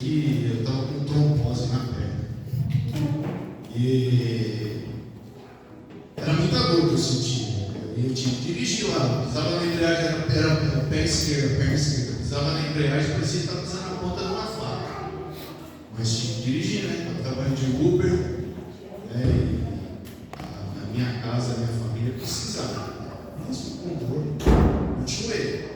que eu estava com trombose na perna. E era muita dor que eu sentia. Eu tinha que dirigir lá, pisava na embreagem, era pé esquerdo, perna esquerda. Pisava na embreagem, parecia que estava pisando na ponta de uma faca. Mas tinha que dirigir, né? Eu trabalho de Uber, né? E a minha casa, a minha família precisava. Mesmo com dor, continuei.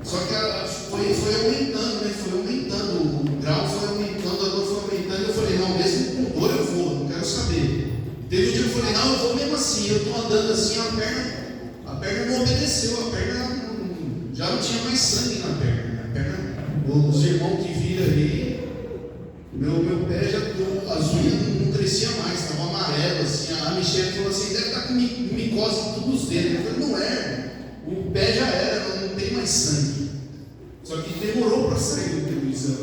Só que foi aumentando, né? Foi aumentando, o grau foi aumentando, a dor foi aumentando. Eu falei, não, mesmo com dor eu vou, não quero saber. Teve um dia que eu falei, não, eu vou mesmo assim. Eu estou andando assim, a perna não obedeceu, a perna já não tinha mais sangue na perna. Os irmãos que viram ali, meu pé já, as unhas não cresciam mais, estava amarelo assim. A Michelle falou assim, deve estar com micose em todos os dedos. Eu falei, não é, o pé já era, não tem mais sangue. Só que demorou para sair do exame,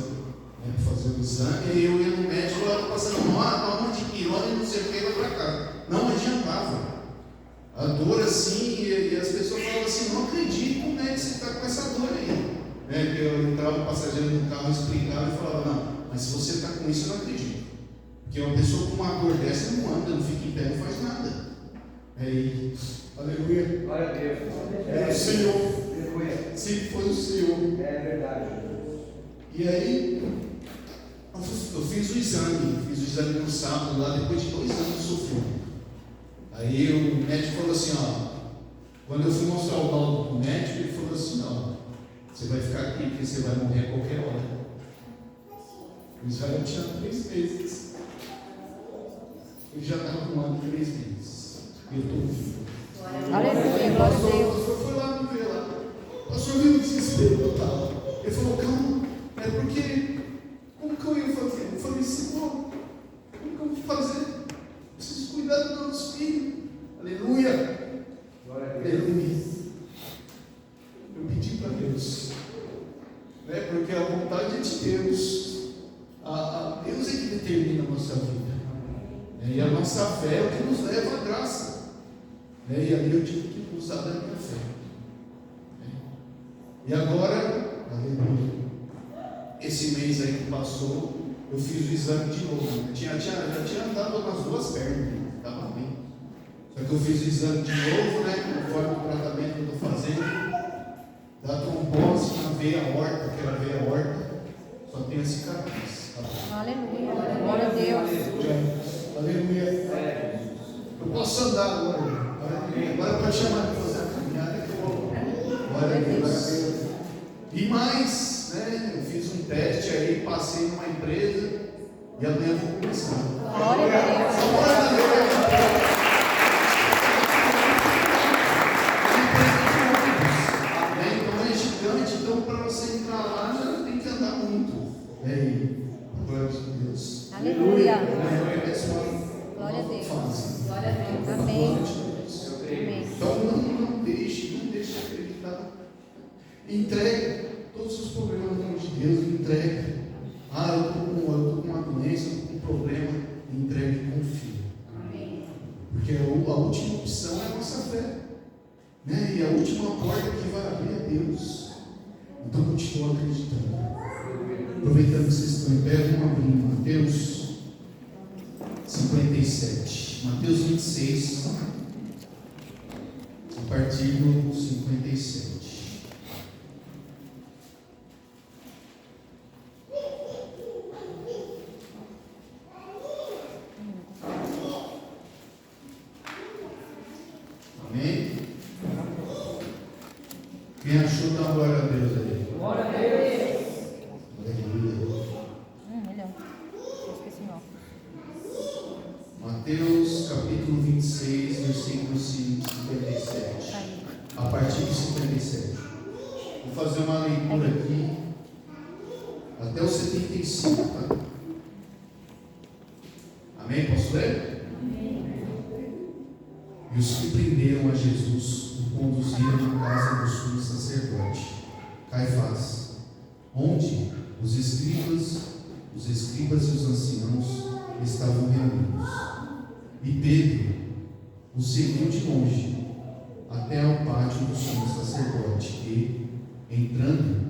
né, para fazer o exame. E eu ia no médico, eu estava passando mal, uma de pirona e não sei o que, vai para cá. Não adiantava. A dor assim, e as pessoas falavam assim, não acredito como é que você está com essa dor aí. Que eu entrava o passageiro no carro, explicava e falava, não, mas se você está com isso, eu não acredito. Porque uma pessoa com uma dor dessa não anda, não fica em pé, não faz nada. Aleluia. Glória a Deus. É o Senhor. Sempre foi o Senhor. É verdade. E aí, eu fiz o exame no sábado, lá depois de 2 anos sofrendo. Aí o médico falou assim, quando eu fui mostrar o laudo para o médico, ele falou assim, você vai ficar aqui porque você vai morrer a qualquer hora. O Israel tinha 3 meses. Eu já estava com 1 ano e 3 meses. E eu estou vivo. Aleluia, O pastor foi lá me ver lá. O pastor viu o desespero total. Ele falou, calma, é porque, como que eu ia fazer? Eu falei, Senhor, como que eu vou fazer? Preciso cuidar dos meus filhos. Aleluia. Aleluia. Eu pedi para Deus, né? Porque a vontade é de Deus. Deus é que determina a nossa vida. E a nossa fé é o que nos leva à graça. E ali eu tive que usar da minha fé. E agora, aleluia, esse mês aí que passou, eu fiz o exame de novo. Já tinha andado nas 2 pernas, estava bem. Só que eu fiz o exame de novo, né? Conforme o tratamento que eu estou fazendo, da trombose na veia aorta, que era a veia aorta, só tem a cicatriz. Aleluia, glória a Deus. Aleluia. Eu posso andar agora. Agora pode chamar de fazer a caminhada que eu vou. Glória a Deus. E mais, né? Eu fiz um teste aí, passei numa empresa e amanhã eu vou começar. Glória a Deus. Glória a Deus. Então é gigante, então para você entrar lá já tem que andar muito. Glória a Deus. Aleluia. Glória a Deus. Glória a Deus. Amém. Então não deixe de acreditar. Entregue todos os problemas no nome de Deus. Entregue. Eu estou com uma doença, eu estou com um problema. Entregue e confie. Porque a última opção é a nossa fé. Né? E a última porta que vai abrir é Deus. Então continua acreditando. Aproveitando que vocês estão em pé, vamos abrir Mateus 57. Mateus 26, a partir do 57. Amém? Quem achou, dá glória a Deus aí. Glória a Deus. Esqueci não. Mateus capítulo 26, versículo 57. A partir do 57. Vou fazer uma leitura aqui até o 75, tá? Amém? Posso ler? E os que prenderam a Jesus o conduziram à casa do sumo sacerdote Caifás, onde os escribas e os anciãos estavam reunidos. E Pedro o seguiu de longe até ao pátio do sumo sacerdote e, entrando,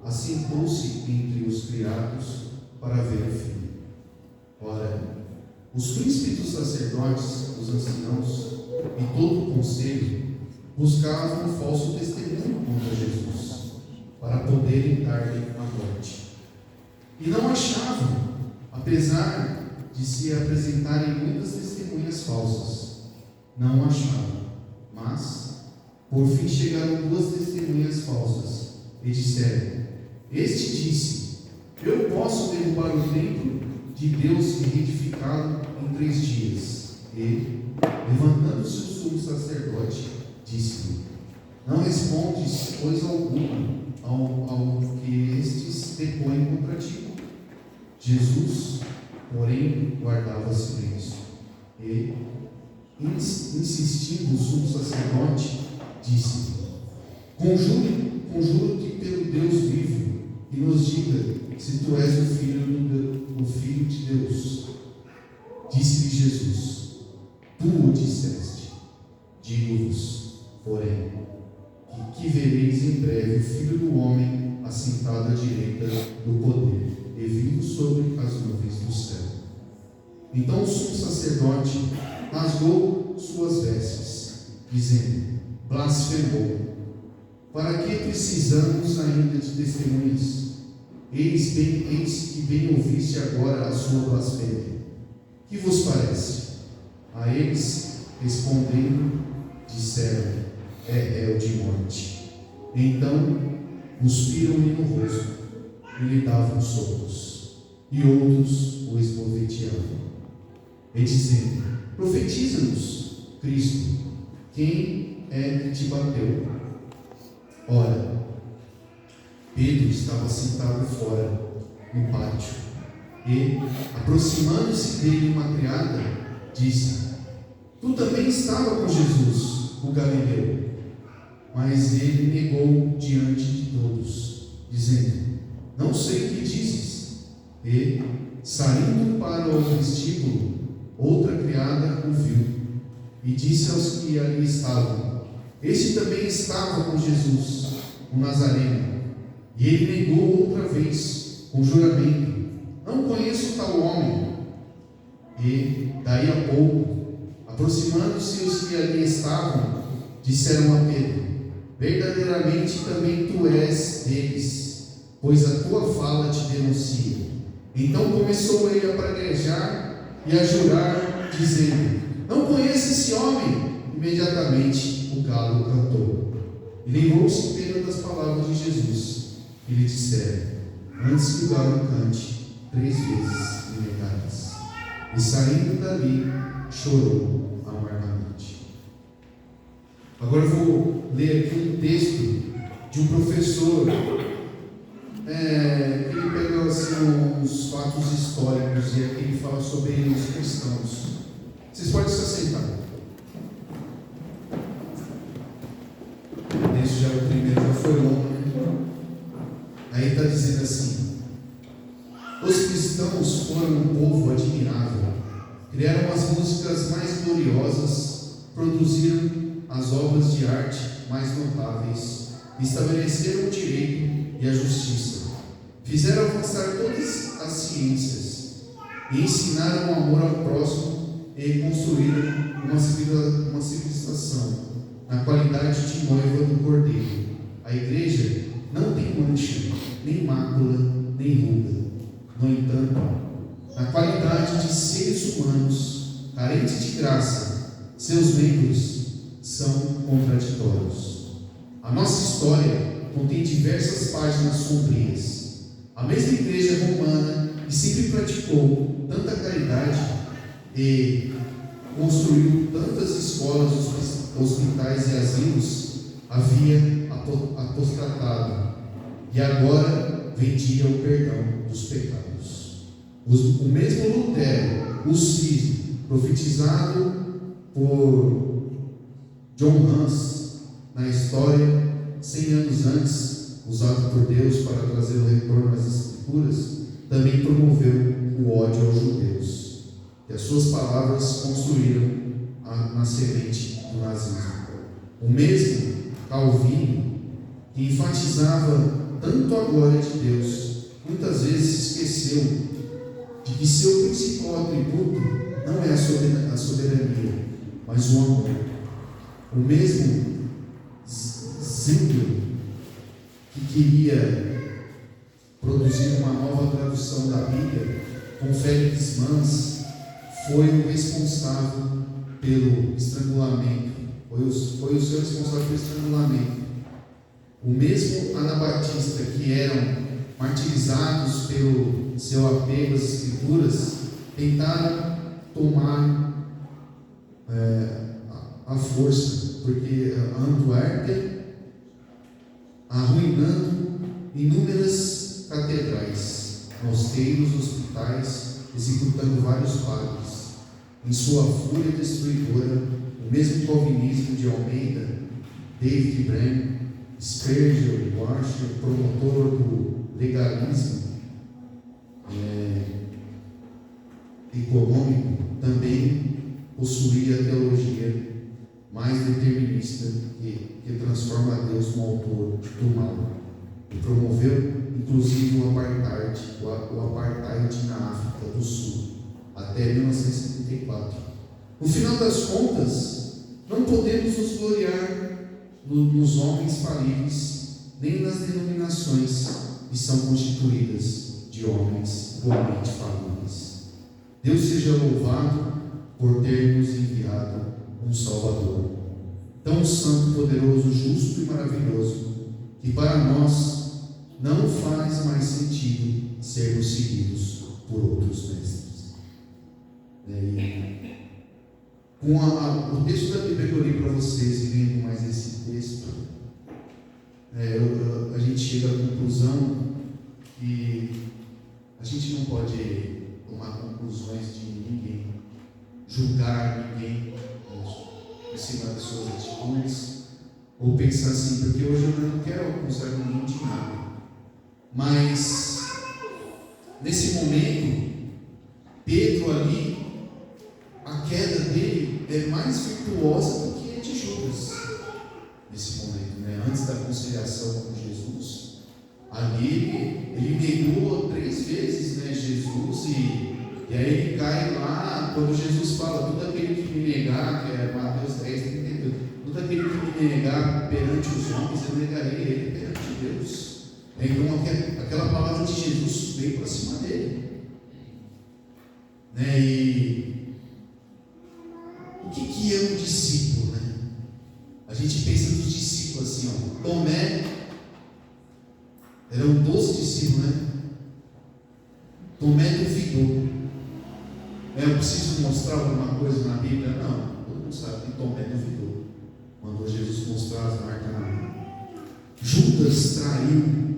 assentou-se entre os criados para ver o filho. Ora, os príncipes dos sacerdotes, os anciãos e todo o conselho buscavam um falso testemunho contra Jesus, para poderem dar-lhe a morte. E não achavam, apesar de se apresentarem muitas testemunhas falsas. Não achavam, mas, por fim, chegaram 2 testemunhas falsas e disseram: Este disse: Eu posso derrubar o templo de Deus e reedificá-lo em 3 dias. E, levantando-se o sumo sacerdote, disse-lhe: Não respondes coisa alguma ao que estes depõem contra ti. Jesus, porém, guardava silêncio. E, insistindo o sumo sacerdote, disse: Conjuro-te pelo Deus vivo, e nos diga se tu és o Filho de Deus. Disse-lhe Jesus: Tu o disseste. Digo-vos, porém, que vereis em breve o Filho do Homem assentado à direita do poder e vindo sobre as nuvens do céu. Então o sumo sacerdote rasgou suas vestes, dizendo: Blasfemou. Para que precisamos ainda de testemunhas? Eis que bem ouviste agora a sua blasfêmia. Que vos parece? A eles, respondendo, disseram: É réu de morte. Então cuspiram-lhe no rosto e lhe davam socos, e outros o esbofeteavam, e dizendo: Profetiza-nos, Cristo, quem é que te bateu? Ora, Pedro estava sentado fora, no pátio, e, aproximando-se dele uma criada, disse: Tu também estava com Jesus, o Galileu. Mas ele negou diante de todos, dizendo: Não sei o que dizes. E, saindo para o vestíbulo, outra criada o viu, e disse aos que ali estavam: Este também estava com Jesus, o Nazareno. E ele negou outra vez, com juramento: Não conheço tal homem. E, daí a pouco, aproximando-se os que ali estavam, disseram a Pedro: Verdadeiramente também tu és deles, pois a tua fala te denuncia. Então começou ele a praguejar e a jurar, dizendo: Não conheço esse homem. Imediatamente o galo cantou. E lembrou-se Pedro das palavras de Jesus, que lhe disseram: Antes que o galo cante 3 vezes me negarás. E saindo dali, chorou amargamente. Agora eu vou ler aqui um texto de um professor, que ele pega assim, uns fatos históricos, e aqui ele fala sobre os cristãos. Vocês podem se assentar. Esse já é o primeiro, já foi longo. Aí está dizendo assim: Os cristãos foram um povo admirável, criaram as músicas mais gloriosas, produziram as obras de arte mais notáveis, estabeleceram o direito e a justiça, fizeram avançar todas as ciências, e ensinaram o amor ao próximo, e construíram uma civilização na qualidade de noiva do Cordeiro. A igreja não tem mancha, nem mácula, nem ruga. No entanto, na qualidade de seres humanos, carentes de graça, seus membros são contraditórios. A nossa história contém diversas páginas sombrias. A mesma igreja romana, que sempre praticou tanta caridade e construiu tantas escolas, hospitais e asilos, havia apostatado e agora vendia o perdão dos pecados. O mesmo Lutero, o cisne, profetizado por John Hus na história, 100 anos antes, usado por Deus para trazer o retorno às Escrituras, também promoveu o ódio aos judeus, e as suas palavras construíram na semente do nazismo. O mesmo Calvino, que enfatizava tanto a glória de Deus, muitas vezes se esqueceu de que seu principal atributo não é a soberania, mas o amor. O mesmo Zwingli, que queria produzir uma nova tradução da Bíblia, com Félix Mans, foi o responsável pelo estrangulamento, foi o seu responsável pelo estrangulamento. O mesmo anabatista que eram martirizados pelo seu apego às Escrituras, tentaram tomar a força, porque a Antuérpia, arruinando inúmeras catedrais, mosteiros, hospitais, executando vários padres. Em sua fúria destruidora, o mesmo calvinismo de Almeida, David Bram, Spurgeon, Washer, promotor do legalismo econômico, também possuía a teologia mais determinista que transforma a Deus no autor do mal. E promoveu, inclusive, o apartheid na África do Sul, até 1974. No final das contas, não podemos nos gloriar nos homens falíveis, nem nas denominações que são constituídas de homens igualmente falíveis. Deus seja louvado por ter nos enviado um Salvador, tão santo, poderoso, justo e maravilhoso, que para nós não faz mais sentido sermos seguidos por outros mestres. Com o texto da Bíblia que eu li para vocês, e vendo mais esse texto, a gente chega à conclusão que a gente não pode tomar conclusões de ninguém, julgar ninguém em cima das suas atitudes, ou pensar assim, porque hoje eu não quero acusar ninguém de nada. Mas nesse momento, Pedro ali, a queda dele é mais virtuosa do que a de Judas. Nesse momento, né? Antes da conciliação com Jesus, ali ele negou 3 vezes, né, Jesus, e aí ele cai lá, quando Jesus fala, todo aquele que me negar, que é Mateus 10, 32, todo aquele que me negar perante os homens, eu negarei ele perante Deus. Então aquela palavra de Jesus veio para cima dele, né? E o que é um discípulo, né? A gente pensa nos discípulos assim, ó. Tomé, eram 12 discípulos, né? Tomé duvidou. Eu preciso mostrar alguma coisa na Bíblia? Não, todo mundo sabe que Tomé duvidou. Mandou Jesus mostrar as marcas na mão. Judas traiu.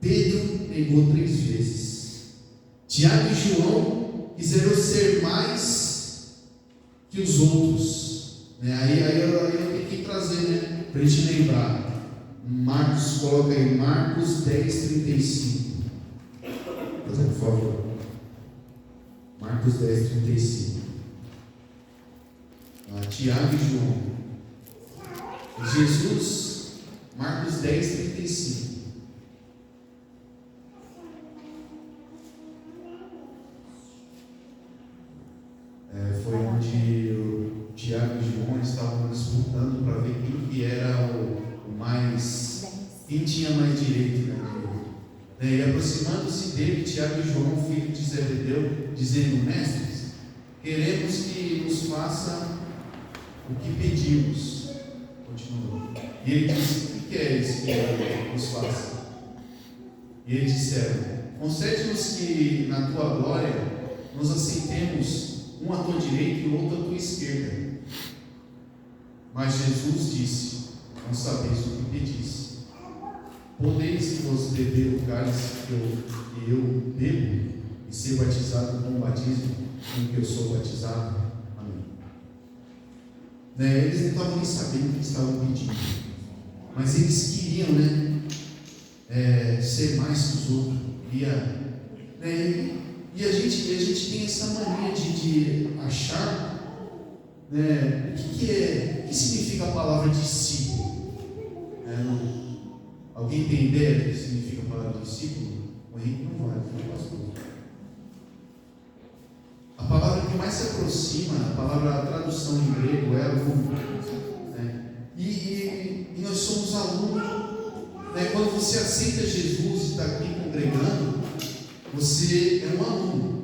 Pedro negou 3 vezes. Tiago e João quiseram ser mais que os outros, né? Aí eu tenho que trazer, né, para a gente lembrar. Marcos, coloca aí, Marcos 10, 35. Por favor. Marcos 10, 35. Tiago e João. Jesus, Marcos 10, 35. Foi onde o Tiago e João estavam disputando para ver quem que era o mais, quem tinha mais direito, né? E aproximando-se dele, Tiago e João, filho de Zebedeu, dizendo: mestres, queremos que nos faça o que pedimos. Continua. E ele disse: o que é isso que nos faça? E eles disseram: concede-nos que na tua glória nos assentemos um à tua direita e o outro à tua esquerda. Mas Jesus disse: não sabeis o que pedis. Podeis vos beber o cálice que eu bebo e ser batizado com o batismo com que eu sou batizado? Amém. Eles não estavam nem sabendo o que estavam pedindo, mas eles queriam, ser mais que os outros. E a gente tem essa mania de achar, o que significa a palavra discípulo. Alguém tem ideia do que significa a palavra discípulo? O Henrique não vai, foi o pastor. A palavra que mais se aproxima, a tradução em grego é aluno. Né? E nós somos alunos. Né? Quando você aceita Jesus e está aqui congregando, você é um aluno.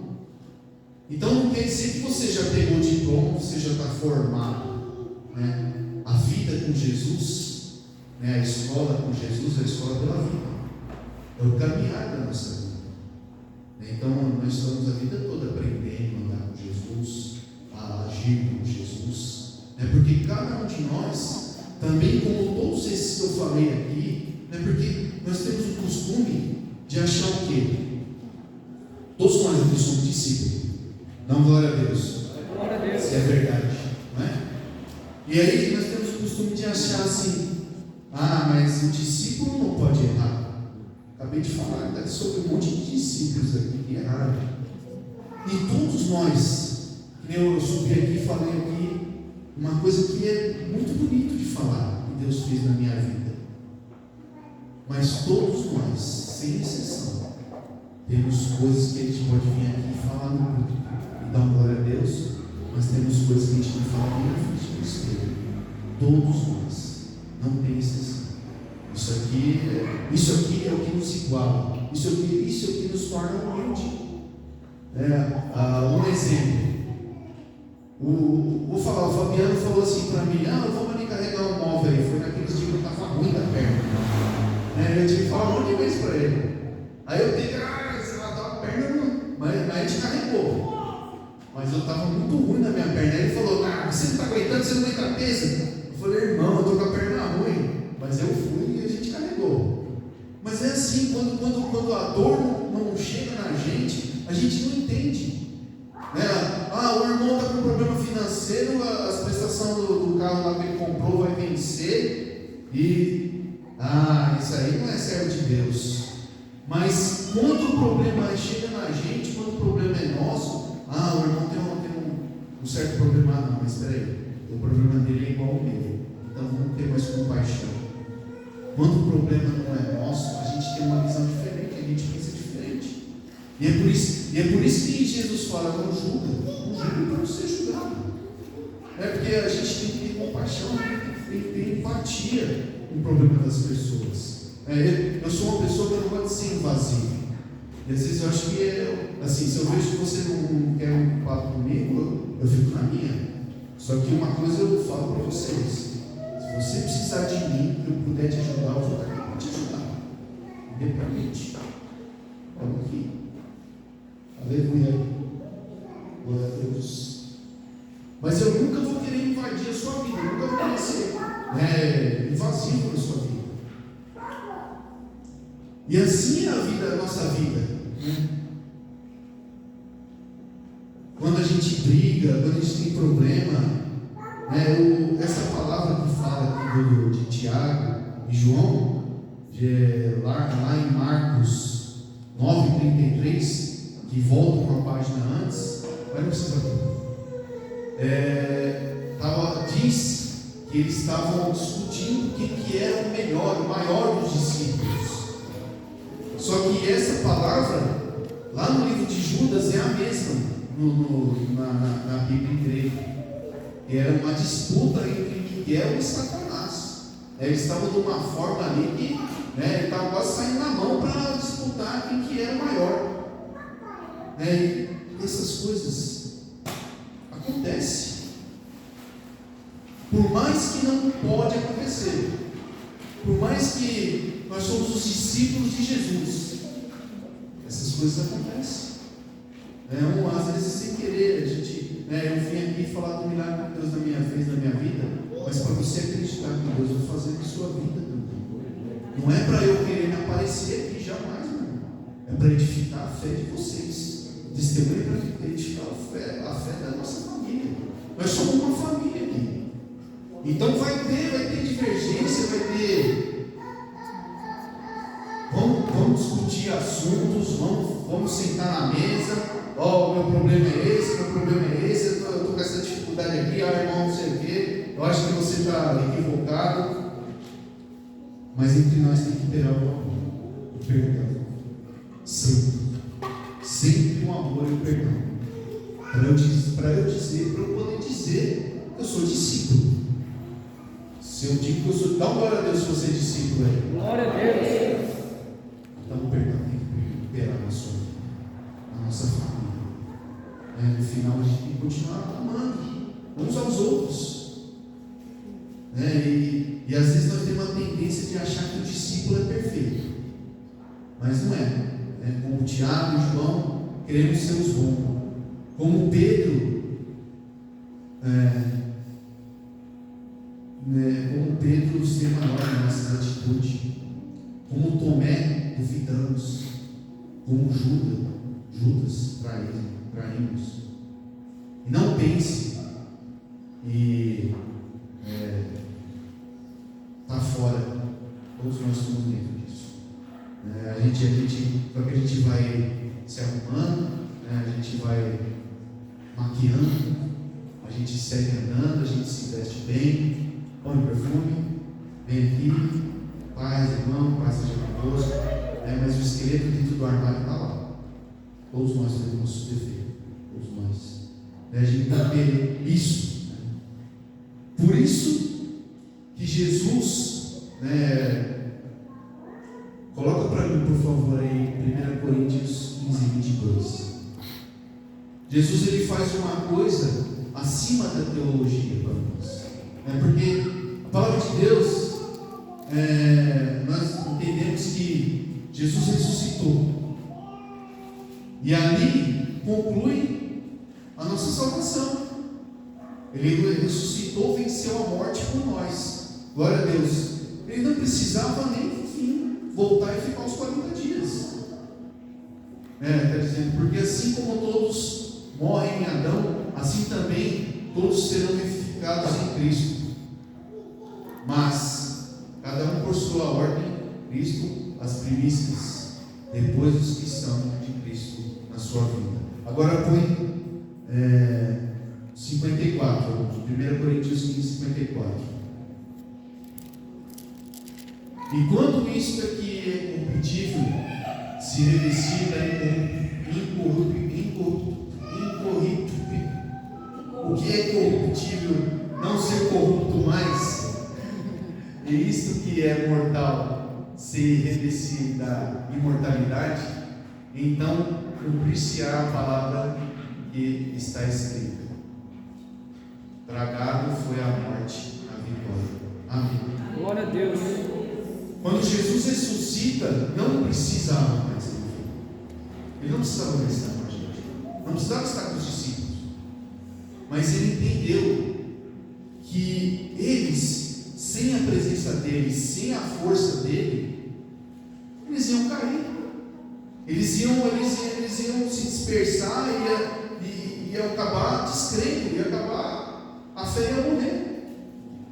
Então não quer dizer que você já pegou o diploma, você já está formado. Né? A vida com Jesus, né? A escola com Jesus é a escola pela vida. É o caminhar da nossa vida. Então nós estamos a vida toda aprendendo a andar com Jesus, a agir com Jesus. Porque cada um de nós, também como todos esses que eu falei aqui, porque nós temos o costume de achar o quê? Todos nós aqui somos discípulos. Não, glória a Deus. Glória a Deus. É verdade, não é? E aí nós temos o costume de achar assim: mas o discípulo não pode errar. Acabei de falar sobre um monte de discípulos aqui que erraram. E todos nós, eu subi aqui e falei aqui uma coisa que é muito bonito de falar, que Deus fez na minha vida. Mas todos nós, sem exceção, temos coisas que a gente pode vir aqui e falar no público e dar uma glória a Deus, mas temos coisas que a gente não fala nem na frente do espelho. Todos nós, não tem exceção. Isso aqui é o que nos iguala. Isso aqui nos torna humilde. Um exemplo. Vou falar, o Fabiano falou assim para mim: vamos ali carregar um móvel aí. Foi naqueles dias que eu estava ruim da perna. Eu tive que falar um monte de vezes para ele. Aí eu tive sei lá, a perna, mas a gente carregou. Mas eu estava muito ruim na minha perna. Aí ele falou: você não está aguentando, você não aguenta peso. Eu falei: irmão, eu estou com a perna ruim. Mas eu fui e a gente carregou. Mas é assim, quando a dor não chega na gente, a gente não entende. O irmão está com problema financeiro, a prestação do carro lá que ele comprou vai vencer. E isso aí não é servo de Deus. Mas quando o problema chega na gente, quando o problema é nosso, o irmão tem um certo problema. Não, mas espera aí, o problema dele é igual ao meu. Então vamos ter mais compaixão. Quando o problema não é nosso, a gente tem uma visão diferente, a gente pensa diferente. E é por isso que Jesus fala: não julgue para não ser julgado. Porque a gente tem que ter compaixão, tem que ter empatia no problema das pessoas. Eu sou uma pessoa que não gosta de ser invasiva. E às vezes eu acho que assim, se eu vejo que você não quer um papo comigo, eu fico na minha. Só que uma coisa eu falo para vocês: se você precisar de mim, eu puder te ajudar, eu vou estar aqui para te ajudar. Independente. Vamos aqui. Aleluia. Glória a Deus. Mas eu nunca vou querer invadir a sua vida. Eu nunca vou querer ser invasivo na sua vida. E assim é a nossa vida. Quando a gente briga, quando a gente tem problema, essa palavra que fala aqui de Tiago e João, lá em Marcos 9:33, que volta uma página antes, mas não precisa diz que eles estavam discutindo o que era o melhor, o maior dos discípulos. Só que essa palavra, lá no livro de Judas, é a mesma na Bíblia em grego. Era uma disputa entre Miguel e Satanás. Eles estavam de uma forma ali que eles estavam quase saindo na mão para disputar quem que era o maior. E essas coisas acontecem. Por mais que não pode acontecer, por mais que nós somos os discípulos de Jesus, essas coisas acontecem. Às vezes sem querer, eu vim aqui falar do milagre que Deus fez na minha vida, mas para você acreditar que Deus vai fazer na sua vida também. Não é para eu querer me aparecer aqui, jamais, irmão. É para edificar a fé de vocês. O testemunho é para edificar a fé da nossa família. Nós somos uma família aqui. Então vai ter divergência, vai ter. Vamos discutir assuntos, vamos sentar na mesa. Meu problema é esse, meu problema é esse, eu estou com essa dificuldade aqui, irmão, não sei o quê, eu acho que você está equivocado. Mas entre nós tem que imperar o amor, o perdão. Sempre. Sempre o amor e o perdão. Para eu poder dizer que eu sou discípulo. Se eu digo que eu sou, dá uma glória a Deus se você é discípulo aí. Glória a Deus. Então o perdão tem que imperar na sua vida, na nossa família. No final a gente tem que continuar amando uns aos outros. E às vezes nós temos uma tendência de achar que o discípulo é perfeito. Mas não é. Como Tiago e João, queremos ser os bons. Como Pedro, ser maior nas nossas atitudes. Como Tomé, duvidamos. Como Judas, traímos. E não pense e está fora. Todos nós estamos dentro disso. Só que a gente vai se arrumando, a gente vai maquiando, a gente segue andando, a gente se veste bem, põe perfume, vem aqui, paz, irmão, paz seja convosco, mas o esqueleto dentro do armário está lá. Todos nós temos nossos defeitos, todos nós. A gente tem que ter isso. Por isso que Jesus, coloca para mim, por favor, aí, 1 Coríntios 15, 22. Jesus ele faz uma coisa acima da teologia para nós. Porque a palavra de Deus, nós entendemos que Jesus ressuscitou. E ali conclui a nossa salvação. Ele ressuscitou, venceu a morte por nós. Glória a Deus. Ele não precisava nem, voltar e ficar os 40 dias. Está dizendo, porque assim como todos morrem em Adão, assim também todos serão vivificados em Cristo. Mas cada um por sua ordem, Cristo as primícias, depois os que são de Cristo na sua vida. Agora põe 54, 1 Coríntios 15, 54. E quando isto aqui é corruptível, se revestir da incorruptível, o que é corruptível não ser corrupto mais, e isto que é mortal se revestir da imortalidade, então cumprir-se-á a palavra que está escrita: tragado foi a morte, a vitória. Amém. Glória a Deus. Quando Jesus ressuscita, não precisava mais morrer. Ele não precisava mais estar com a gente. Não precisava estar com os discípulos. Mas ele entendeu que eles, sem a presença dele, sem a força dele, eles iam cair. Eles iam se dispersar e ia acabar descrendo, ia acabar, a fé ia morrer.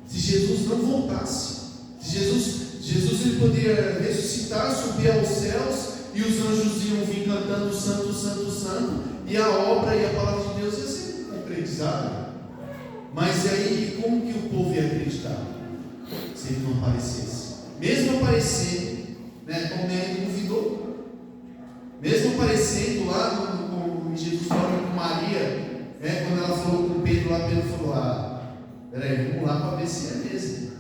Se Jesus não voltasse. Se Jesus ele poderia ressuscitar, subir aos céus, e os anjos iam vir cantando santo, santo, santo, e a obra e a palavra de Deus ia ser concretizada. Mas aí, como que o povo ia acreditar? Se ele não aparecesse. Mesmo aparecendo, Tomé duvidou. Mesmo aparecendo lá, Jesus falando com Maria, quando ela falou com Pedro lá, Pedro falou: peraí, vamos lá para ver se é mesmo.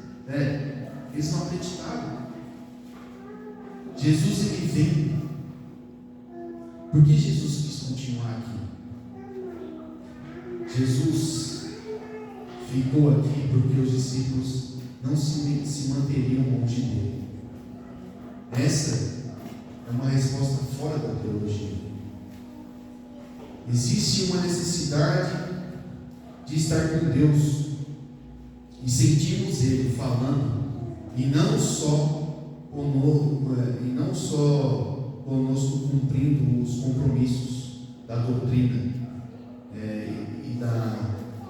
Eles não acreditaram. Jesus ele vem. Por que Jesus quis continuar aqui? Jesus ficou aqui porque os discípulos não se manteriam longe dele. Essa é uma resposta fora da teologia. Existe uma necessidade de estar com Deus e sentirmos Ele falando, e não só conosco cumprindo os compromissos da doutrina,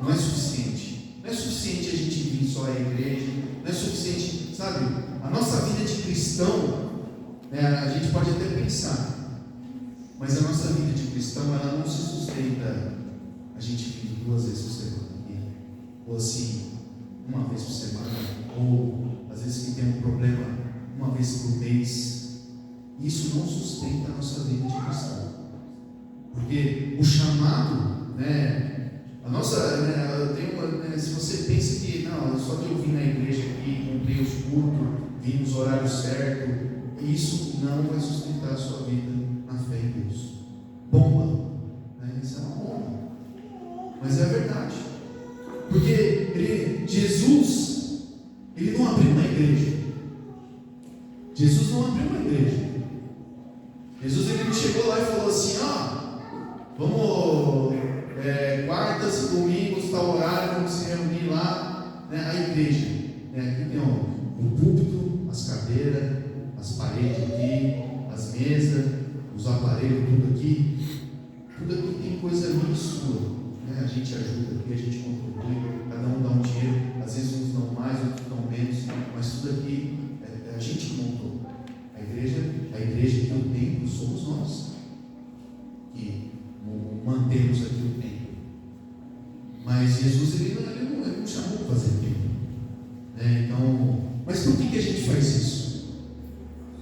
não é suficiente. Não é suficiente a gente vir só à igreja, não é suficiente, sabe? A nossa vida de cristão, a gente pode até pensar, mas a nossa vida de cristão, ela não se sustenta a gente vir 2 vezes por semana, ou assim, 1 vez por semana, ou às vezes que tem um problema uma vez por mês, isso não sustenta a nossa vida de cristão. Porque o chamado, a nossa, se você pensa que não, só que eu vim na igreja aqui, cumpri os cultos, vim nos horários certos, isso não vai sustentar a sua vida na fé em Deus. Bomba, isso é uma bomba, mas é a verdade. Porque Jesus, ele não abriu uma igreja. Jesus não abriu uma igreja. Jesus, ele chegou lá e falou assim: vamos, quartas e domingos, tal horário, vamos se reunir lá, a igreja. Aqui tem o púlpito, as cadeiras, as paredes aqui, as mesas, os aparelhos, tudo aqui tem coisa minha e sua. A gente ajuda aqui, a gente contribui, cada um dá um dinheiro, às vezes uns dão mais, outros dão menos, mas tudo aqui a gente montou. A igreja que é o templo somos nós, que mantemos aqui o templo. Mas Jesus ele não chamou para fazer templo. Então, mas por que a gente faz isso?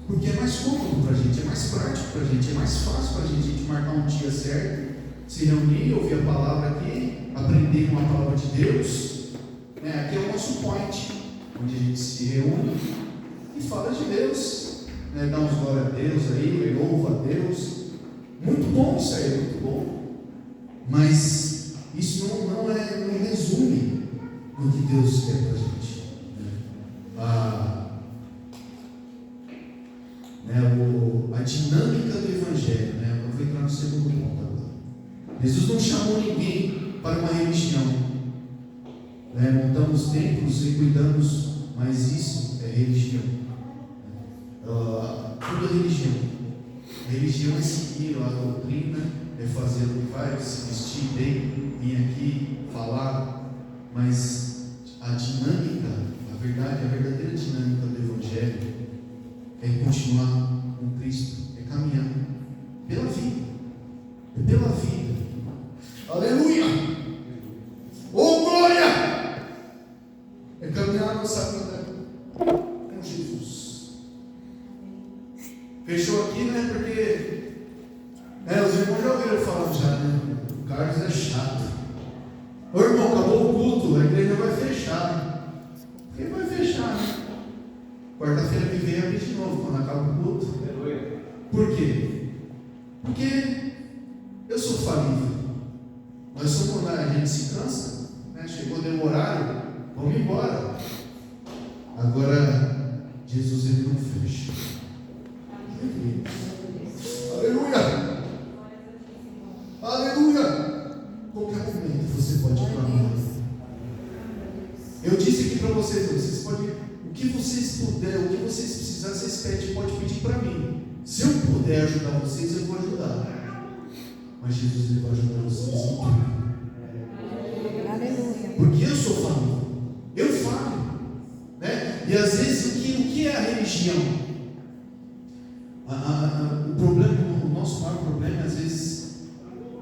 Porque é mais cômodo para a gente, é mais prático para a gente, é mais fácil para a gente marcar um dia certo, se reunir, ouvir a palavra aqui, aprender uma palavra de Deus. Aqui é o nosso point, onde a gente se reúne e fala de Deus, dá uns glória a Deus aí, louva a Deus. Muito bom isso aí, muito bom. Mas isso não resume o que Deus quer para a gente. A dinâmica do Evangelho, eu vou entrar no segundo ponto agora. Jesus não chamou ninguém para uma religião. Montamos templos e cuidamos, mas isso é religião. Tudo é religião. A religião é seguir a doutrina, é fazer o que vai, se vestir bem, vir aqui, falar, mas a dinâmica, a verdadeira dinâmica do Evangelho é continuar com Cristo, é caminhar pela vida, é pela vida. Aleluia! Oh glória! É caminhar a nossa vida com Jesus. Fechou aqui, porque os irmãos já ouviram falar já, o Carlos é chato. Ô irmão, acabou o culto, a igreja vai fechar. Por que vai fechar, Quarta-feira que vem abrir de novo, quando acaba o culto. Por quê? Porque eu sou falível. Nós somos quando a gente se cansa, chegou deu horário, vamos embora. Agora, Jesus ele não fecha. Aleluia! Aleluia! Qualquer momento você pode clamar. Eu disse aqui para vocês podem, o que vocês puderem, o que vocês precisarem, vocês pedem, pode pedir para mim. Se eu puder ajudar vocês, eu vou ajudar. Mas Jesus ele vai ajudar vocês em tudo. Aleluia. Porque eu sou falho. Eu falho. E às vezes o que é a religião? O problema, o nosso maior problema, às vezes,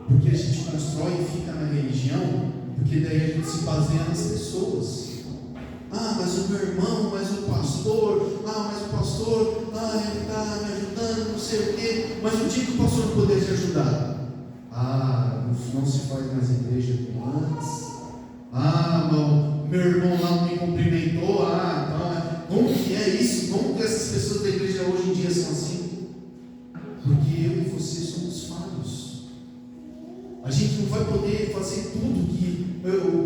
porque a gente constrói e fica na religião, porque daí a gente se baseia nas pessoas. Mas o meu irmão, mas o pastor, ele está me ajudando, não sei o quê. Mas o dia que o pastor não puder te ajudar, não se faz mais igreja como antes. Meu irmão lá não me cumprimentou. Então, como que é isso? Como que essas pessoas da igreja hoje em dia são assim? Porque eu e você somos falhos. A gente não vai poder fazer tudo que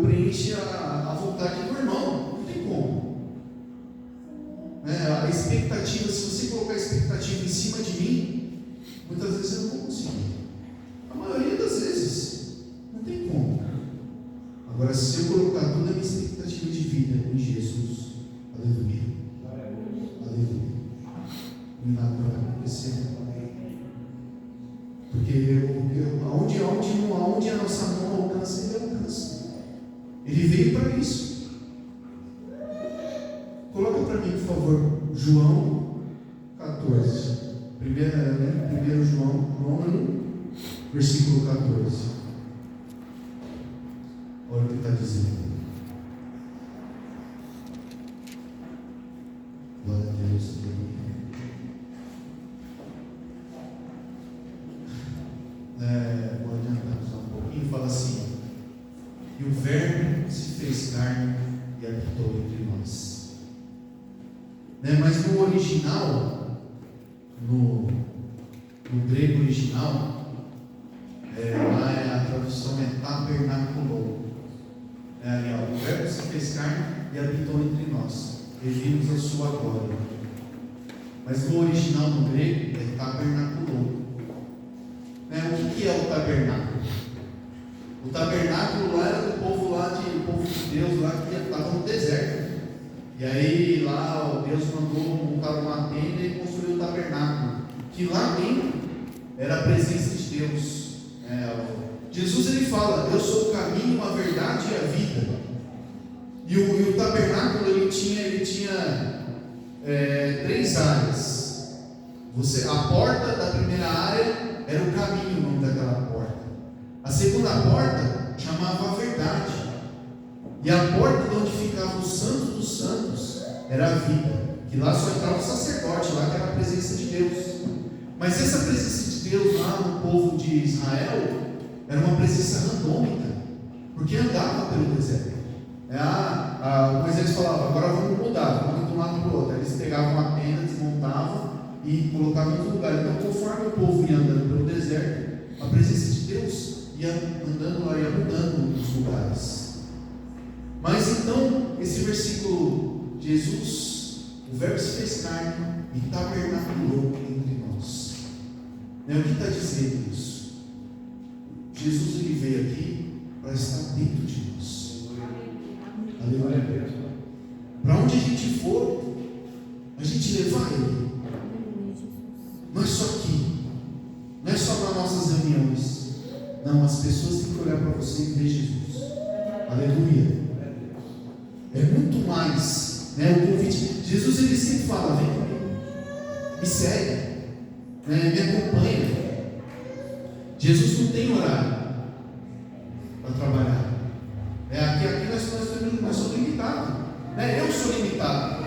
preenche a vontade do irmão. Não tem como. A expectativa, se você colocar a expectativa em cima de mim, muitas vezes eu não vou conseguir. A maioria das vezes, não tem como. Agora, se eu colocar toda a minha expectativa de vida em Jesus, aleluia, aleluia, nada vai acontecer. Porque aonde a nossa mão alcança, ele alcança. Ele veio para isso. Coloca para mim, por favor, João 14. Primeiro João 1, versículo 14. Olha o que está dizendo. Glória a Deus. vou adiantar só um pouquinho, fala assim: e o Verbo se fez carne e habitou entre nós. Mas no original, no grego original, lá a tradução é tabernaculou. Ali, ó, o Verbo se fez carne e habitou entre nós, e vimos a sua glória. Mas no original, no grego, é tabernaculou. O que é o tabernáculo? O tabernáculo lá era do povo de Deus lá que estava no deserto. E aí lá Deus mandou montar uma tenda e construir o tabernáculo, que lá dentro era a presença de Deus. Jesus ele fala: eu sou o caminho, a verdade e a vida. E o tabernáculo ele tinha 3 áreas. A porta da primeira área era o caminho, o nome daquela porta. A segunda porta chamava a verdade. E a porta de onde ficava o santo dos santos era a vida, que lá só entrava o sacerdote, lá que era a presença de Deus. Mas essa presença de Deus lá no povo de Israel era uma presença randômica, porque andava pelo deserto. Moisés falava: agora vamos mudar, vamos de um lado para o outro. Aí eles pegavam a tenda, desmontavam e colocavam em outro lugar. Então, conforme o povo ia andando pelo deserto, a presença de Deus ia andando lá, ia mudando os lugares. Mas então, esse versículo, Jesus, o Verbo se fez carne e tabernaculou entre nós. O que está dizendo isso? Jesus ele veio aqui para estar dentro de nós. Aleluia. Para onde a gente for, a gente levar Ele. Não é só aqui, não é só nas nossas reuniões. Não, as pessoas têm que olhar para você e ver Jesus. Aleluia. É muito mais, o convite. Jesus ele sempre fala: vem comigo, me segue, me acompanha. Jesus não tem horário para trabalhar. Aqui nós somos limitados. Eu sou limitado.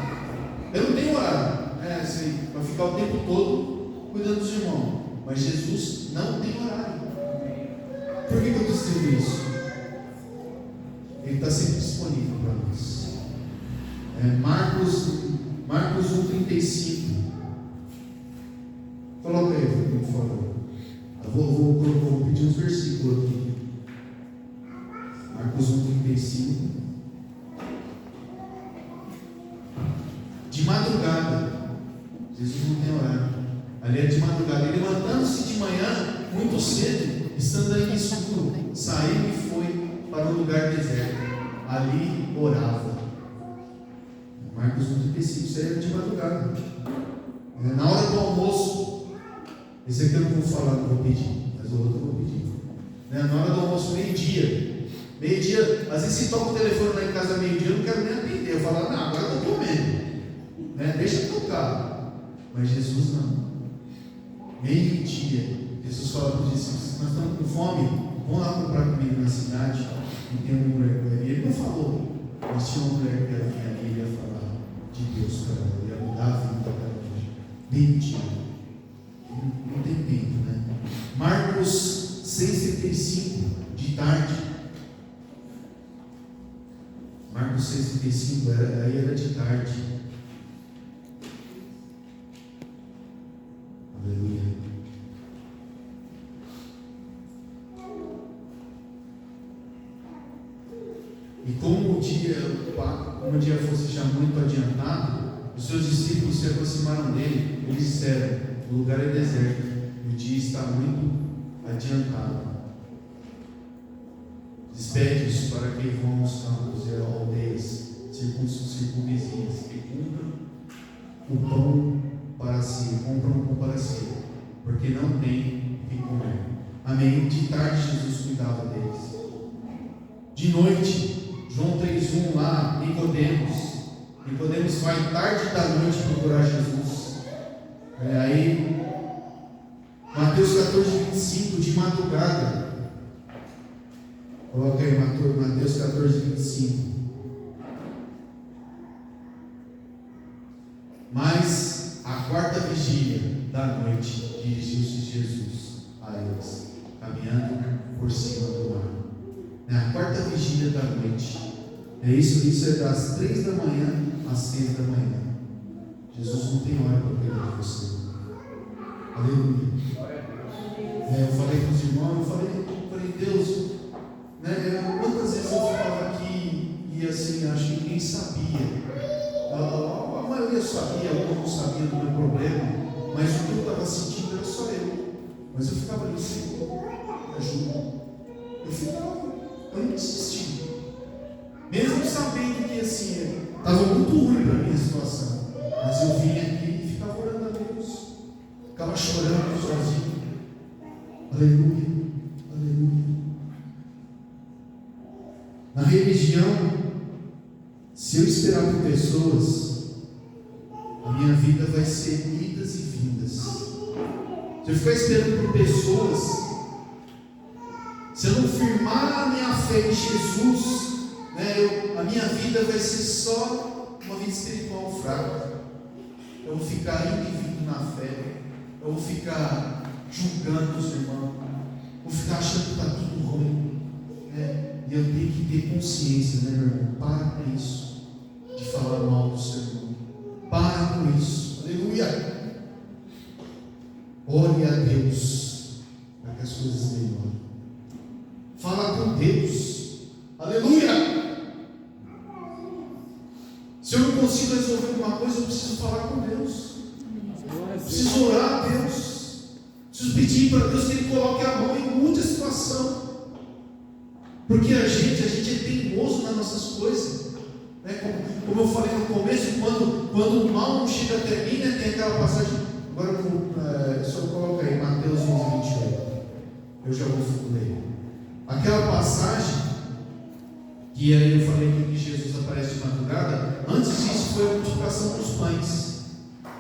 Eu não tenho horário para ficar o tempo todo cuidando dos irmãos. Mas Jesus não tem horário. Por que eu estou dizendo isso? Ele está sempre disponível para nós. Marcos 1,35. Coloca aí, por favor. Eu vou pedir uns versículos aqui. Marcos 1,35. De madrugada, Jesus não tem horário. Ali é de madrugada. Ele levantando-se de manhã, muito cedo, estando ainda escuro, saiu e foi para o lugar deserto. Ali orava. Marcos 1,35. Isso aí é de madrugada. Na hora do almoço, esse aqui eu não vou falar, não vou pedir, mas o outro eu vou pedir. Na hora do almoço, meio-dia, às vezes se toca o telefone lá em casa meio-dia, eu não quero nem atender. Eu falo: não, agora eu estou comendo. Deixa eu tocar. Mas Jesus não. Meio-dia, Jesus fala para os discípulos: nós estamos com fome, vamos lá comprar comida na cidade. E tem uma mulher que ele não falou, mas tinha uma mulher que ia vir ali e ia falar de Deus para ela, ia mudar a vida dela. Meio-dia. Não tem tempo, Marcos 6,35, de tarde. Marcos 6,35, aí era de tarde. Aleluia. E como o dia fosse já muito adiantado, os seus discípulos se aproximaram dele e disseram: o lugar é deserto e o dia está muito adiantado. Despede-os para que vão aos campos e aldeias circunvizinhas e compram o pão para si, porque não tem o que comer. Amém. De tarde Jesus cuidava deles. De noite, João 3,1 lá, Nicodemos vai tarde da noite procurar Jesus. Aí Mateus 14,25, de madrugada. Coloca aí Mateus 14,25. Mas a quarta vigília da noite dirigiu-se Jesus a eles. caminhando por cima do mar. É a quarta vigília da noite. Isso é das 3 da manhã às 6 da manhã. Jesus não tem hora para cuidar de você. Aleluia. Eu falei com os irmãos, eu falei, Deus, quantas vezes eu ficava aqui e assim, acho que ninguém sabia. A maioria sabia, alguns não sabiam do meu problema, mas o que eu estava sentindo era só eu. Mas eu ficava ali, Senhor, me ajuda. Eu não desisti. Mesmo sabendo que assim, estava muito ruim para a minha situação. Mas eu vinha aqui e ficava orando a Deus. Ficava chorando sozinho. Aleluia, aleluia. Na religião, se eu esperar por pessoas, a minha vida vai ser idas e vindas. Se eu ficar esperando por pessoas, se eu não firmar a minha fé em Jesus, a minha vida vai ser só uma vida espiritual fraca. Eu vou ficar indo e vindo na fé. Eu vou ficar julgando os irmãos. Vou ficar achando que está tudo ruim. E eu tenho que ter consciência, meu irmão? Para com isso, de falar mal do seu irmão. Para com isso. Aleluia. Ore a Deus para que as coisas melhorem. Fala com Deus. Aleluia. Se eu não consigo resolver alguma coisa, eu preciso falar com Deus. Preciso orar a Deus. Preciso pedir para Deus que Ele coloque a mão e mude a situação. Porque a gente é teimoso nas nossas coisas. Como eu falei no começo, quando o mal não chega até mim, tem aquela passagem. Agora só coloca aí Mateus 11:28. Eu já vou ler. Aquela passagem que aí eu falei que Jesus aparece de madrugada. Antes disso foi a multiplicação dos pães.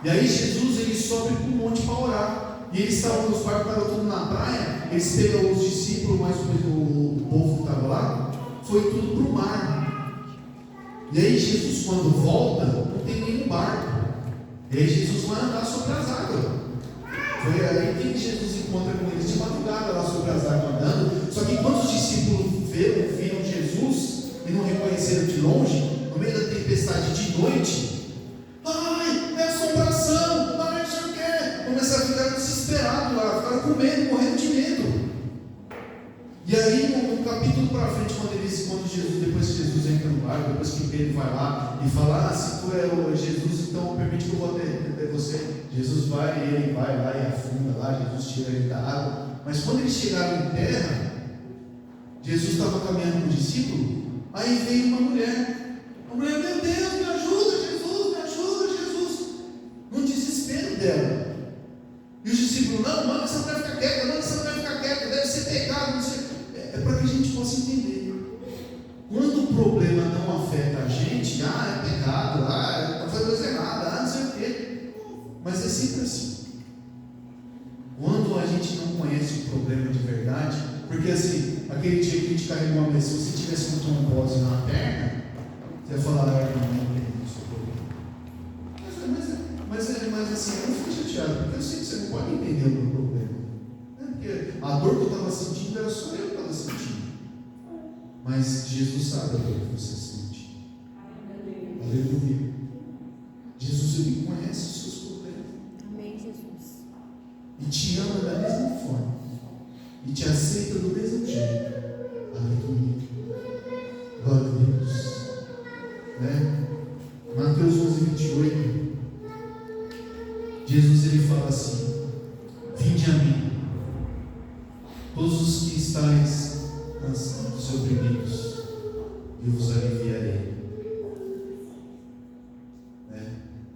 E aí Jesus ele sobe para o monte para orar. E eles estavam nos barcos, estavam tudo na praia. Eles pegam os discípulos, mais o povo que estava lá, foi tudo para o mar. E aí Jesus, quando volta, não tem nenhum barco. E aí Jesus vai andar sobre as águas. Foi aí que Jesus encontra com eles de madrugada lá sobre as águas andando. Só que quando os discípulos viram Jesus e não reconheceram de longe, no meio da tempestade de noite, ai, é assombração, ai, não sei o quê. Começaram a ficar desesperados lá, ficaram com medo, morrendo de medo. E aí, no capítulo para frente, quando Jesus, depois que Jesus entra no barco, depois que Pedro vai lá e fala, se tu é o Jesus, então permite que eu vou até você. Jesus vai, e ele vai lá e afunda lá, Jesus tira ele da água. Mas quando eles chegaram em terra, Jesus estava caminhando com o discípulo, aí veio uma mulher. A mulher, meu Deus, me ajuda, Jesus, me ajuda, Jesus. No desespero dela. E os discípulos, não, manda essa mulher ficar quieta, manda essa mulher ficar quieta, deve ser pecado, não sei. É para que a gente possa entender. Quando o problema não afeta a gente, é pecado, está fazendo coisa errada, não sei o quê. Mas é sempre assim. Quando a gente não conhece o problema de verdade, porque assim, aquele dia que a gente carregou uma mesa, se você tivesse uma trombose na perna, você ia falar, não tem isso. Mas assim, eu não fico chateado, porque eu sei que você não pode entender o meu problema. Porque a dor que eu estava sentindo era só eu que estava sentindo. Mas Jesus sabe a dor que você sente. Aleluia. Jesus, Ele conhece os seus problemas. Amém, Jesus. E te ama da mesma forma. E te aceita do mesmo jeito. Aleluia. Glória a Deus. Mateus 11:28. Jesus ele fala assim: vinde a mim, todos os que estáis cansados e oprimidos, eu vos aliviarei.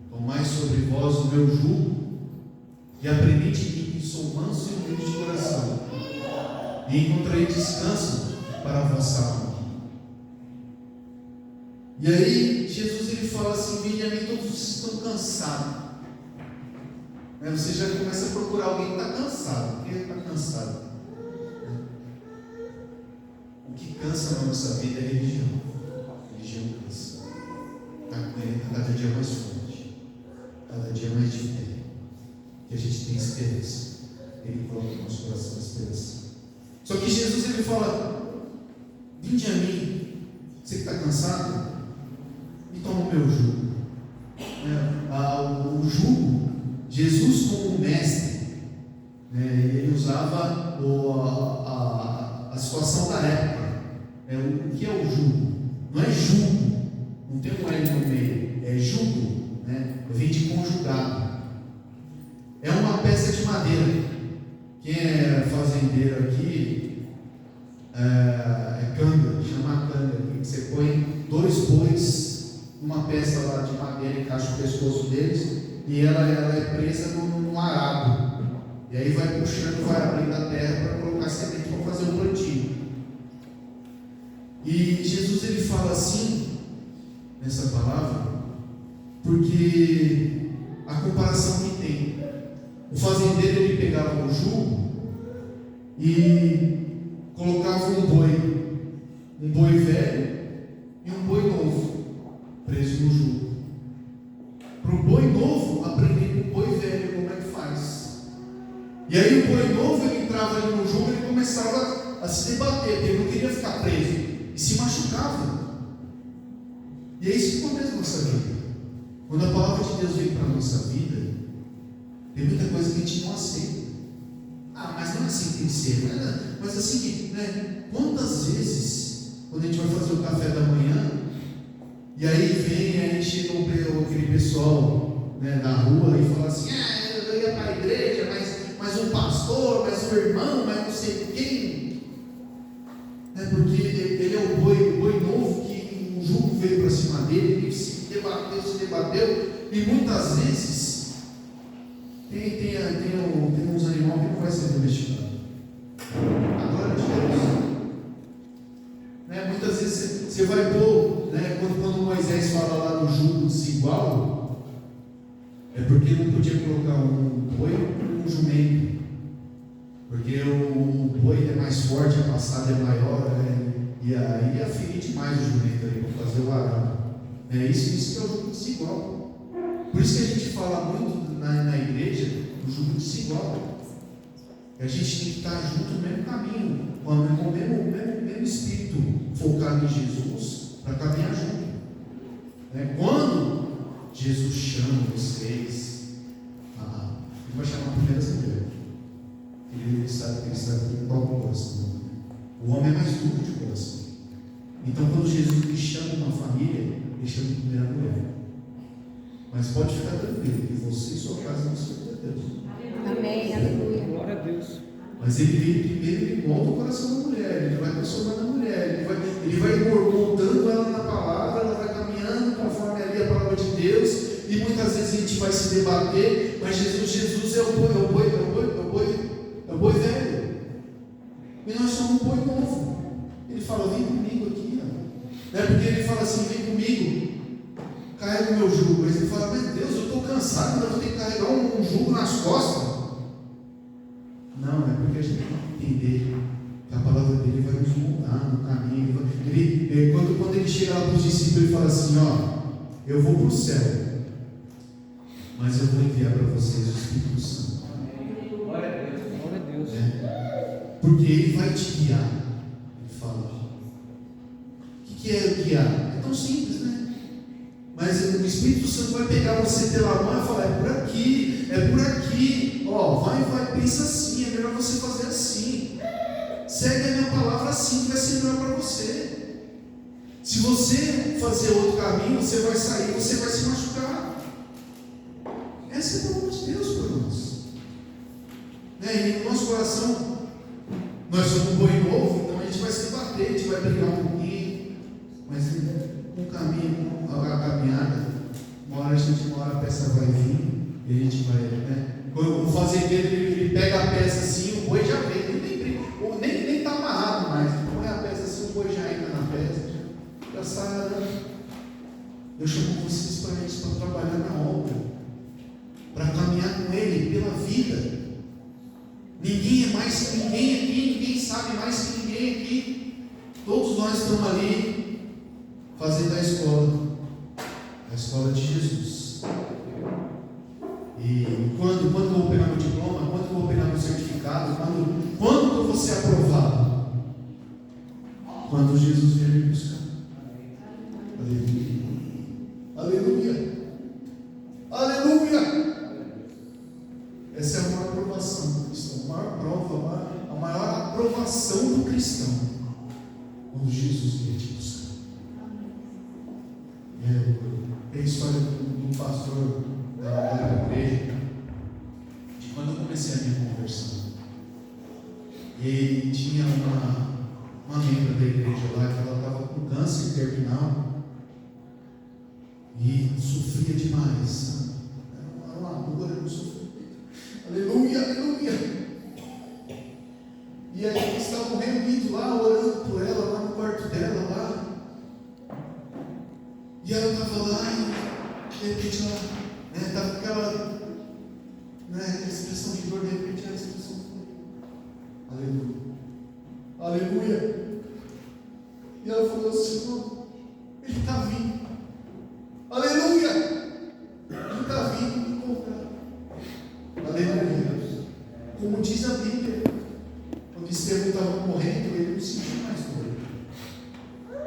Tomai sobre vós o meu jugo e aprendei de mim, que sou manso e humilde de coração, e encontrarei descanso para a vossa alma. E aí Jesus ele fala assim: vinde a mim todos os que estão cansados. Você já começa a procurar alguém que está cansado. Por que está cansado? O que cansa na nossa vida é religião. Religião cansa. Cada dia mais forte, cada dia mais de fé. Que a gente tem esperança. Ele coloca no nosso coração a esperança. Só que Jesus ele fala: vinde a mim, você que está cansado, e toma o meu jugo. O jugo, Jesus como mestre, ele usava a situação da época. O que é o jugo? Não é jugo, não tem um L no meio, é jugo, vem de conjugado. É uma peça de madeira. Quem é fazendeiro aqui é canga, chama canga, que você põe 2 bois numa peça lá de madeira, encaixa o pescoço deles e ela é presa num arado. E aí vai puxando, vai abrindo a terra para colocar semente para fazer o plantio. E Jesus ele fala assim nessa palavra, porque a comparação que tem. O fazendeiro ele pegava o jugo e colocava um boi velho e um boi novo preso no jugo. Para o boi novo aprender com o boi velho como é que faz. E aí o boi novo ele entrava ali no jugo e ele começava a se debater, porque ele não queria ficar preso e se machucava. E é isso que acontece na nossa vida. Quando a palavra de Deus vem para a nossa vida, tem muita coisa que a gente não aceita. Mas não é assim que tem que ser. Mas assim, quantas vezes, quando a gente vai fazer o café da manhã, e aí chega aquele pessoal da rua e fala assim: eu ia para a igreja, mas um pastor, mas um irmão, mas não sei quem. Porque ele é o boi novo que o jugo veio para cima dele, ele se debateu, e muitas vezes tem uns animais que não vai ser domesticado. A glória de Deus. Muitas vezes você vai pôr, quando Moisés fala lá do jugo desigual, é porque não podia colocar um boi ou um jumento, porque o boi é mais forte, a passada é maior, e aí ia ferir demais o jumento ali para fazer o arado. Isso que é o jugo desigual. Por isso que a gente fala muito na igreja do jugo desigual. A gente tem que estar junto no mesmo caminho, com o mesmo espírito focado em Jesus, para caminhar junto. Quando Jesus chama vocês, ele vai chamar primeiro essa mulher. Ele sabe qual é o coração. O homem é mais duro de coração. Então, quando Jesus me chama uma família, ele chama primeiro a mulher. Mas pode ficar tranquilo, que você e sua casa não serão de Deus. Amém, aleluia. Glória a Deus. Mas ele vem primeiro, ele molda o coração da mulher, ele vai transformando a mulher, ele vai moldando ela na palavra, ela vai caminhando conforme ali a palavra de Deus, e muitas vezes a gente vai se debater, mas Jesus é o boi velho. E nós somos um boi novo. Ele fala: vem comigo aqui. Porque ele fala assim: vem comigo, carrega o meu jugo. Mas ele fala: meu Deus, eu estou cansado, eu vou ter que carregar um jugo nas costas. Não, é porque a gente tem que entender que a palavra dele vai nos moldar no caminho. Quando ele chega lá para os discípulos, ele fala assim: eu vou para o céu, mas eu vou enviar para vocês o Espírito Santo. Glória a Deus. Glória a Deus. Porque ele vai te guiar. Ele fala. O que é guiar? É tão simples, Mas o Espírito Santo vai pegar você pela mão e falar: é por aqui. Vai, pensa assim, é melhor você fazer assim. Segue a minha palavra assim, que vai ser melhor para você. Se você fazer outro caminho, você vai sair, você vai se machucar. Essa é a palavra de Deus para nós. E no nosso coração, nós somos um boi novo, então a gente vai se bater, a gente vai brigar um pouquinho, mas no caminho, a caminhada, uma hora a peça vai vir, e a gente vai, Quando o fazendeiro ele pega a peça assim, o boi já vem, ele nem está amarrado mais, põe a peça assim, o boi já entra na peça, já sai andando. Eu chamo vocês para isso, para trabalhar na obra, para caminhar com ele pela vida. Ninguém é mais que ninguém aqui, ninguém sabe mais que ninguém aqui. Todos nós estamos ali fazendo a escola de Jesus. E quando eu vou pegar meu diploma, quando eu vou pegar meu certificado, quando eu vou ser aprovado? quando Jesus vier me buscar. Aleluia. Aleluia. Aleluia. Essa é a maior aprovação do cristão. A maior prova, a maior aprovação do cristão. Quando Jesus vier te buscar. É a história do pastor da igreja. De quando eu comecei a minha conversão. E tinha uma membro da igreja lá que ela estava com câncer terminal. E sofria demais, sabe? Era uma dor, eu sofria. Aleluia, aleluia. E aí eles estavam reunidos lá, orando por ela, lá no quarto dela, lá. E ela estava lá e de repente ela estava com aquela expressão de dor, de repente a expressão foi. Aleluia. Aleluia. E ela falou assim, não, ele está vindo. Aleluia! Ele está vindo me encontrar. Aleluia! Como diz a Bíblia, quando Estevão estava morrendo, ele não sentiu mais dor.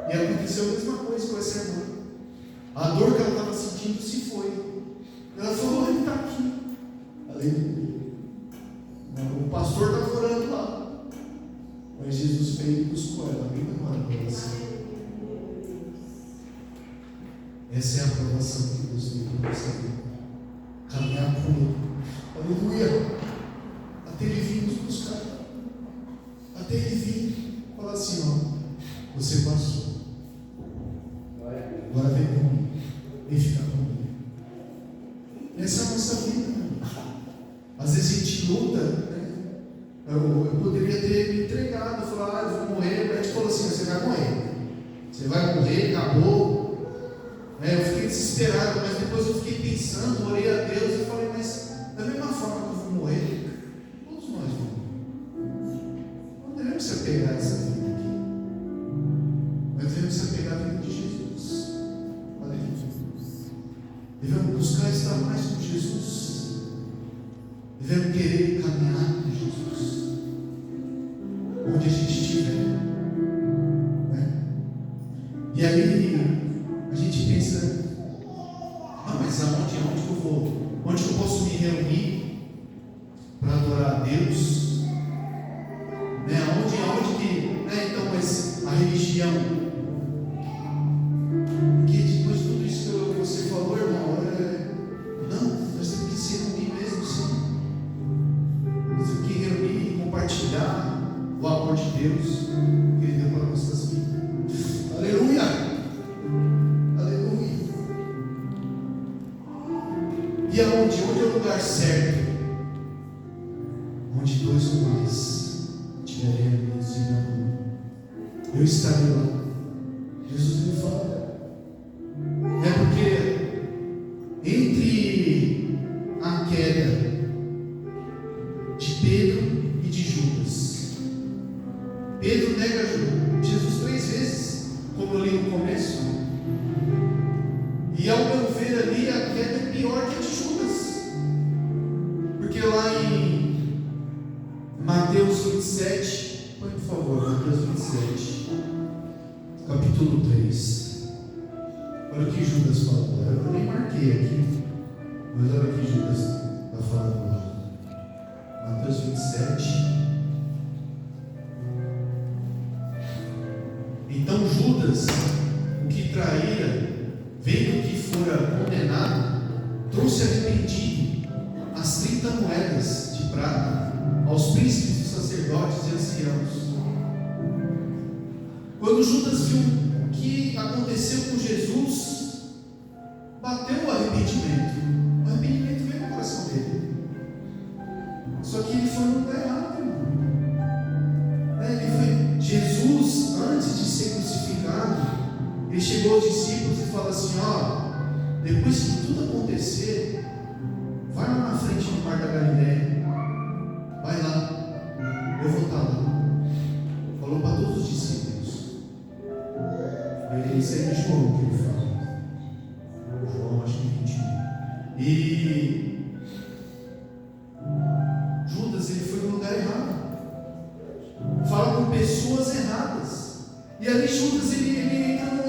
E aconteceu a mesma coisa com essa irmã. A dor que ela estava sentindo se foi. Ela falou, ele está aqui. Aleluia! O pastor estava orando lá. Mas Jesus veio e buscou ela. Bem na hora dela assim. Essa é a aprovação que Deus tem para você. Caminhar com Ele. Aleluia. Até Ele vir nos buscar. Até Ele vir falar assim, ó. Você passou. Agora vem comigo. Vem ficar comigo. Essa é a nossa vida. Às vezes a gente luta, né? Eu poderia ter me entregado, falar, eu vou morrer. O médico falou assim, você vai morrer. Você vai morrer, acabou. Eu fiquei desesperado, mas depois eu fiquei pensando, orei a Deus e falei, mas da mesma forma que eu vou morrer, todos nós vamos. Não devemos se apegar a essa vida aqui, mas devemos se apegar à vida de Jesus. Aleluia. Devemos buscar estar mais com Jesus. Devemos querer caminhar com Jesus. Onde a gente estiver. E aí a gente pensa, mas aonde que eu vou? Onde que eu posso me reunir para adorar a Deus? Aonde que, então, mas a religião? Porque depois de tudo isso que você falou, irmão, não, nós temos que se reunir mesmo, sim. Nós temos que reunir e compartilhar o amor de Deus que Ele deu para nossas vidas. Aleluia! E aonde? Onde é o lugar certo? Onde dois ou mais estiverem reunidos em meu nome, eu estarei lá. Jesus me fala. É porque entre a queda de Pedro e de Judas, Pedro nega Jesus 3 vezes, como eu li no começo. E ao meu ver ali, a queda é pior que a de Judas. Porque lá em Mateus 27, põe por favor, Mateus 27, capítulo 3. Olha o que Judas falou. Eu nem marquei aqui, mas olha o que Judas está falando lá. Mateus 27. Então Judas, o que traíra, vendo que fora condenado, trouxe arrependido as 30 moedas de prata aos príncipes dos sacerdotes e anciãos. Quando Judas viu o que aconteceu com Jesus, bateu o arrependimento. O arrependimento veio no coração dele. Só que ele foi no lugar errado, irmão. Jesus, antes de ser crucificado, ele chegou aos discípulos e falou assim, depois que tudo acontecer, vai lá na frente do mar da Galileia, vai lá, eu vou estar lá. Falou para todos os discípulos. Isso aí é João que ele fala. João, acho que 21. E Judas, ele foi no lugar errado. Fala com pessoas erradas. E ali Judas, ele entra num,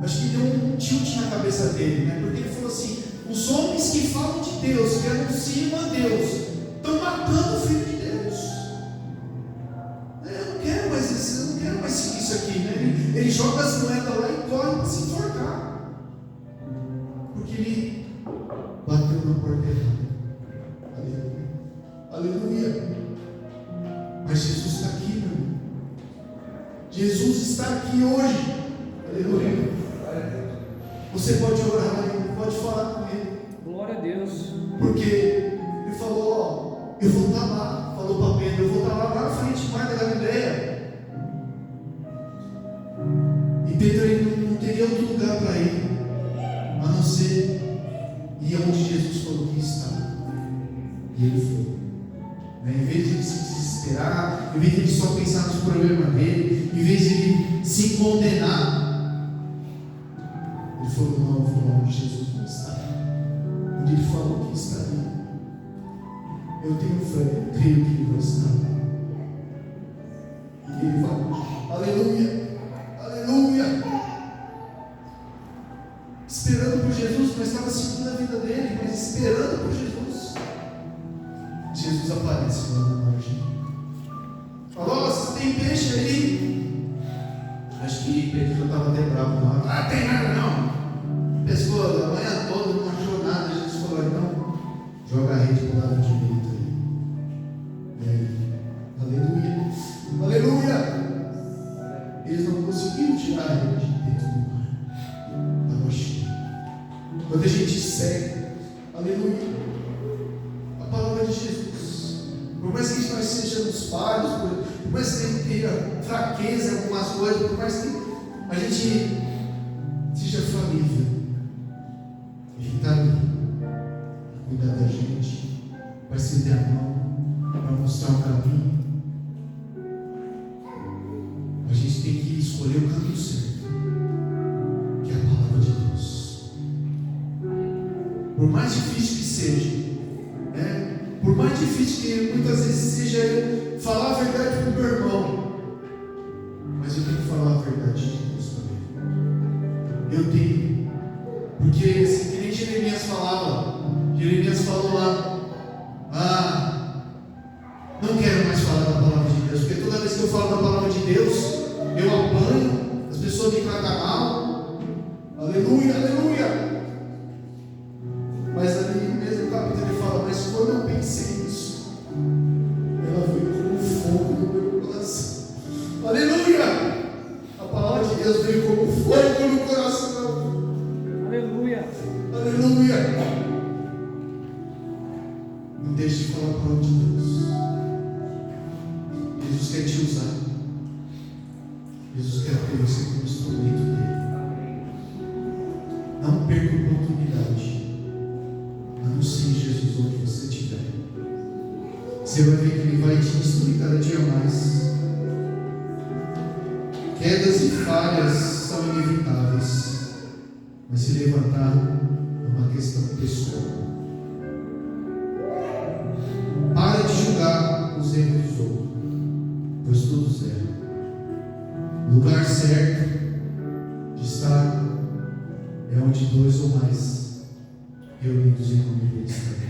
acho que deu um tilt na cabeça dele, né? Porque ele falou assim: os homens que falam de Deus, que anunciam a Deus, estão matando o Filho de Deus. Eu não quero mais isso, eu não quero mais seguir isso aqui, né? Ele joga as moedas lá e corre para se enforcar, porque ele bateu na porta errada. Aleluia. Mas Jesus está aqui, meu irmão. Jesus está aqui hoje. Aleluia. Você pode orar, pode falar com Ele. Glória a Deus. Porque Ele falou: ó, eu vou estar lá. Falou para Pedro: eu vou estar lá na frente do mar da Galileia. E Pedro, ele não teria outro lugar para ir, a não ser ir onde Jesus falou que estava. E ele foi. Em vez de ele se desesperar, em vez de ele só pensar nos problemas dele, em vez de ele se condenar, ele falou: não, eu vou lá onde Jesus não está, onde ele falou que estaria. Eu tenho fé, eu creio que ele vai estar. E ele vai. Aleluia, aleluia. Esperando por Jesus, mas estava seguindo a vida dele, mas esperando por Jesus. Jesus aparece lá na margem. Falou: você tem peixe aí? Acho que Pedro já estava até bravo lá. Ah, tem nada não. Pescou a manhã toda, não achou nada. Jesus falou: então, joga a rede para o lado direito aí. Aleluia. Aleluia. Eles não conseguiram tirar a rede de dentro do mar. Estava cheio. Quando a gente segue, aleluia, a palavra de Jesus, por mais que nós sejamos falhos, por mais que a gente tenha fraqueza em algumas coisas, por mais que a gente seja falível, Ele está ali para cuidar da gente, para estender a mão, para mostrar o caminho. A gente tem que escolher o caminho certo, que é a palavra de Deus. Por mais difícil que seja, né? Por mais difícil que muitas vezes seja eu falar a verdade para o meu irmão, mas eu tenho que falar a verdade de Deus para ele. Eu tenho, porque se que nem Jeremias falava, Jeremias falou lá: não quero mais falar da palavra de Deus, porque toda vez que eu falo da palavra de Deus, eu apanho, as pessoas me tratam mal. Aleluia, aleluia. Mas ali no mesmo capítulo ele fala: mas quando eu pensei nisso, ela veio como fogo no meu coração. Aleluia! A palavra de Deus veio como fogo no coração. Aleluia. Aleluia! Não deixe de falar a palavra de Deus. Jesus quer te usar. Jesus quer ter você como instrumento dele. Não perca a oportunidade. Anuncie Jesus onde você estiver. Você vai ver que Ele vai te instruir cada dia mais. Quedas e falhas são inevitáveis, mas se levantar é uma questão pessoal. Para de julgar os erros dos outros, pois todos erram. O lugar certo de estar é onde dois ou mais reunidos em nome dele estarão.